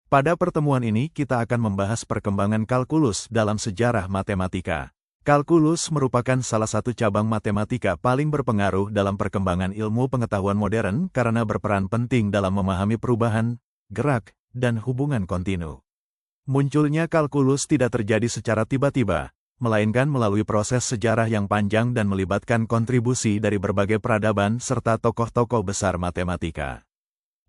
Pada pertemuan ini kita akan membahas perkembangan kalkulus dalam sejarah matematika. Kalkulus merupakan salah satu cabang matematika paling berpengaruh dalam perkembangan ilmu pengetahuan modern karena berperan penting dalam memahami perubahan, gerak, dan hubungan kontinu. Munculnya kalkulus tidak terjadi secara tiba-tiba, melainkan melalui proses sejarah yang panjang dan melibatkan kontribusi dari berbagai peradaban serta tokoh-tokoh besar matematika.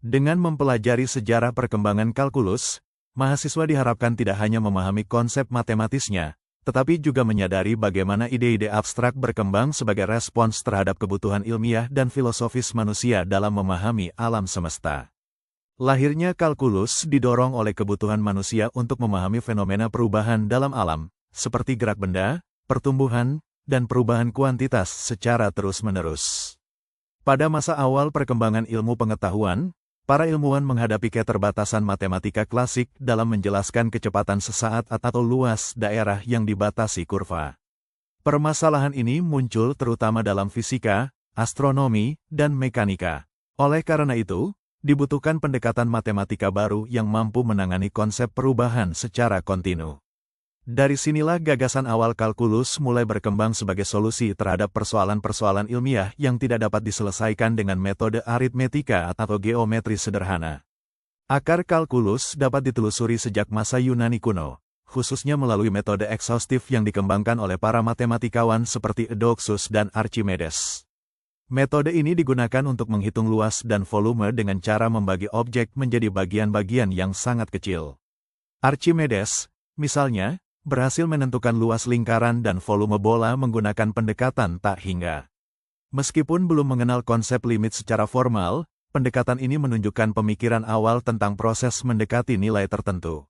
Dengan mempelajari sejarah perkembangan kalkulus, mahasiswa diharapkan tidak hanya memahami konsep matematisnya, tetapi juga menyadari bagaimana ide-ide abstrak berkembang sebagai respons terhadap kebutuhan ilmiah dan filosofis manusia dalam memahami alam semesta. Lahirnya kalkulus didorong oleh kebutuhan manusia untuk memahami fenomena perubahan dalam alam, seperti gerak benda, pertumbuhan, dan perubahan kuantitas secara terus-menerus. Pada masa awal perkembangan ilmu pengetahuan, para ilmuwan menghadapi keterbatasan matematika klasik dalam menjelaskan kecepatan sesaat atau luas daerah yang dibatasi kurva. Permasalahan ini muncul terutama dalam fisika, astronomi, dan mekanika. Oleh karena itu, dibutuhkan pendekatan matematika baru yang mampu menangani konsep perubahan secara kontinu. Dari sinilah gagasan awal kalkulus mulai berkembang sebagai solusi terhadap persoalan-persoalan ilmiah yang tidak dapat diselesaikan dengan metode aritmetika atau geometri sederhana. Akar kalkulus dapat ditelusuri sejak masa Yunani kuno, khususnya melalui metode eksaustif yang dikembangkan oleh para matematikawan seperti Eudoxus dan Archimedes. Metode ini digunakan untuk menghitung luas dan volume dengan cara membagi objek menjadi bagian-bagian yang sangat kecil. Archimedes, misalnya, berhasil menentukan luas lingkaran dan volume bola menggunakan pendekatan tak hingga. Meskipun belum mengenal konsep limit secara formal, pendekatan ini menunjukkan pemikiran awal tentang proses mendekati nilai tertentu.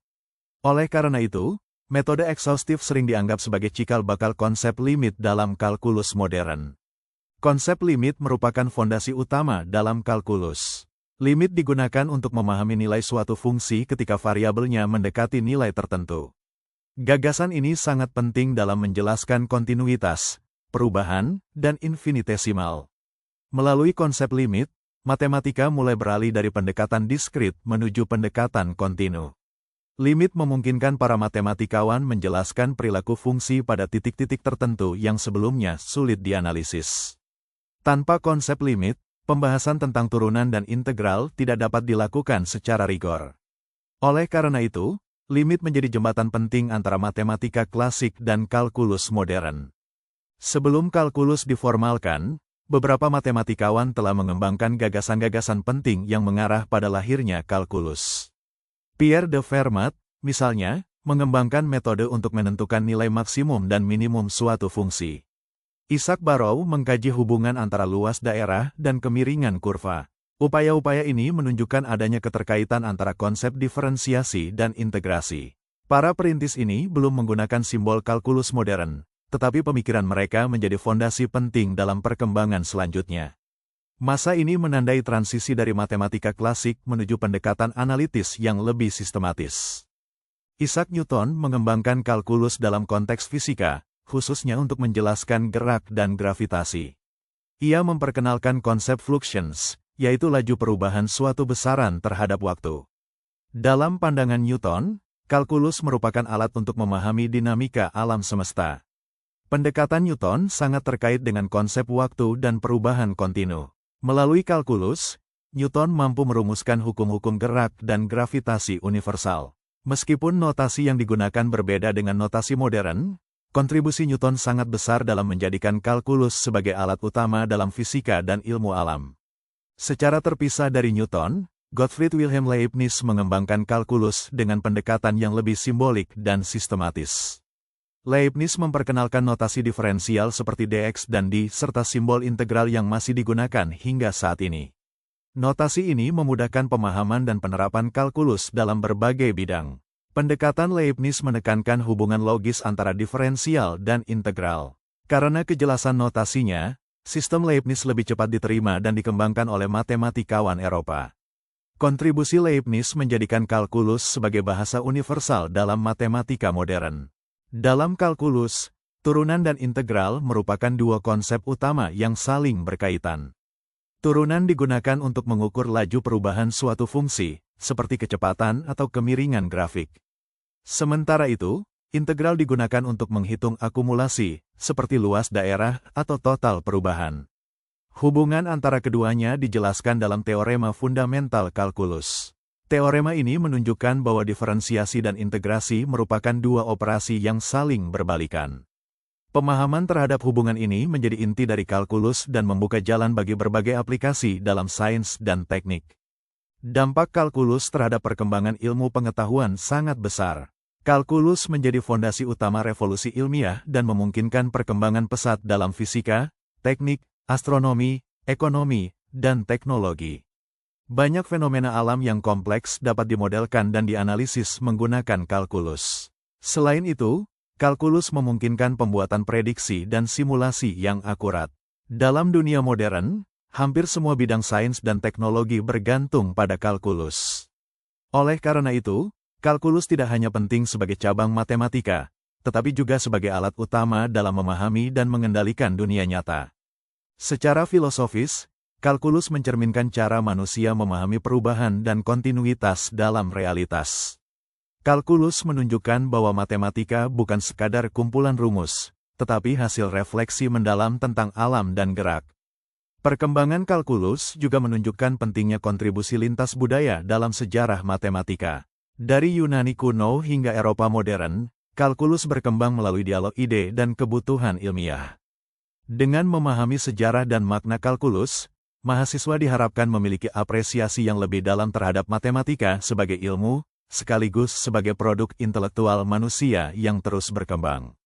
Oleh karena itu, metode eksaustif sering dianggap sebagai cikal bakal konsep limit dalam kalkulus modern. Konsep limit merupakan fondasi utama dalam kalkulus. Limit digunakan untuk memahami nilai suatu fungsi ketika variabelnya mendekati nilai tertentu. Gagasan ini sangat penting dalam menjelaskan kontinuitas, perubahan, dan infinitesimal. Melalui konsep limit, matematika mulai beralih dari pendekatan diskrit menuju pendekatan kontinu. Limit memungkinkan para matematikawan menjelaskan perilaku fungsi pada titik-titik tertentu yang sebelumnya sulit dianalisis. Tanpa konsep limit, pembahasan tentang turunan dan integral tidak dapat dilakukan secara rigor. Oleh karena itu, limit menjadi jembatan penting antara matematika klasik dan kalkulus modern. Sebelum kalkulus diformalkan, beberapa matematikawan telah mengembangkan gagasan-gagasan penting yang mengarah pada lahirnya kalkulus. Pierre de Fermat, misalnya, mengembangkan metode untuk menentukan nilai maksimum dan minimum suatu fungsi. Isaac Barrow mengkaji hubungan antara luas daerah dan kemiringan kurva. Upaya-upaya ini menunjukkan adanya keterkaitan antara konsep diferensiasi dan integrasi. Para perintis ini belum menggunakan simbol kalkulus modern, tetapi pemikiran mereka menjadi fondasi penting dalam perkembangan selanjutnya. Masa ini menandai transisi dari matematika klasik menuju pendekatan analitis yang lebih sistematis. Isaac Newton mengembangkan kalkulus dalam konteks fisika, khususnya untuk menjelaskan gerak dan gravitasi. Ia memperkenalkan konsep fluxions, yaitu laju perubahan suatu besaran terhadap waktu. Dalam pandangan Newton, kalkulus merupakan alat untuk memahami dinamika alam semesta. Pendekatan Newton sangat terkait dengan konsep waktu dan perubahan kontinu. Melalui kalkulus, Newton mampu merumuskan hukum-hukum gerak dan gravitasi universal. Meskipun notasi yang digunakan berbeda dengan notasi modern, kontribusi Newton sangat besar dalam menjadikan kalkulus sebagai alat utama dalam fisika dan ilmu alam. Secara terpisah dari Newton, Gottfried Wilhelm Leibniz mengembangkan kalkulus dengan pendekatan yang lebih simbolik dan sistematis. Leibniz memperkenalkan notasi diferensial seperti dx dan dy serta simbol integral yang masih digunakan hingga saat ini. Notasi ini memudahkan pemahaman dan penerapan kalkulus dalam berbagai bidang. Pendekatan Leibniz menekankan hubungan logis antara diferensial dan integral. Karena kejelasan notasinya, sistem Leibniz lebih cepat diterima dan dikembangkan oleh matematikawan Eropa. Kontribusi Leibniz menjadikan kalkulus sebagai bahasa universal dalam matematika modern. Dalam kalkulus, turunan dan integral merupakan dua konsep utama yang saling berkaitan. Turunan digunakan untuk mengukur laju perubahan suatu fungsi, seperti kecepatan atau kemiringan grafik. Sementara itu, integral digunakan untuk menghitung akumulasi, seperti luas daerah atau total perubahan. Hubungan antara keduanya dijelaskan dalam teorema fundamental kalkulus. Teorema ini menunjukkan bahwa diferensiasi dan integrasi merupakan dua operasi yang saling berbalikan. Pemahaman terhadap hubungan ini menjadi inti dari kalkulus dan membuka jalan bagi berbagai aplikasi dalam sains dan teknik. Dampak kalkulus terhadap perkembangan ilmu pengetahuan sangat besar. Kalkulus menjadi fondasi utama revolusi ilmiah dan memungkinkan perkembangan pesat dalam fisika, teknik, astronomi, ekonomi, dan teknologi. Banyak fenomena alam yang kompleks dapat dimodelkan dan dianalisis menggunakan kalkulus. Selain itu, kalkulus memungkinkan pembuatan prediksi dan simulasi yang akurat. Dalam dunia modern, hampir semua bidang sains dan teknologi bergantung pada kalkulus. Oleh karena itu, kalkulus tidak hanya penting sebagai cabang matematika, tetapi juga sebagai alat utama dalam memahami dan mengendalikan dunia nyata. Secara filosofis, kalkulus mencerminkan cara manusia memahami perubahan dan kontinuitas dalam realitas. Kalkulus menunjukkan bahwa matematika bukan sekadar kumpulan rumus, tetapi hasil refleksi mendalam tentang alam dan gerak. Perkembangan kalkulus juga menunjukkan pentingnya kontribusi lintas budaya dalam sejarah matematika. Dari Yunani kuno hingga Eropa modern, kalkulus berkembang melalui dialog ide dan kebutuhan ilmiah. Dengan memahami sejarah dan makna kalkulus, mahasiswa diharapkan memiliki apresiasi yang lebih dalam terhadap matematika sebagai ilmu, sekaligus sebagai produk intelektual manusia yang terus berkembang.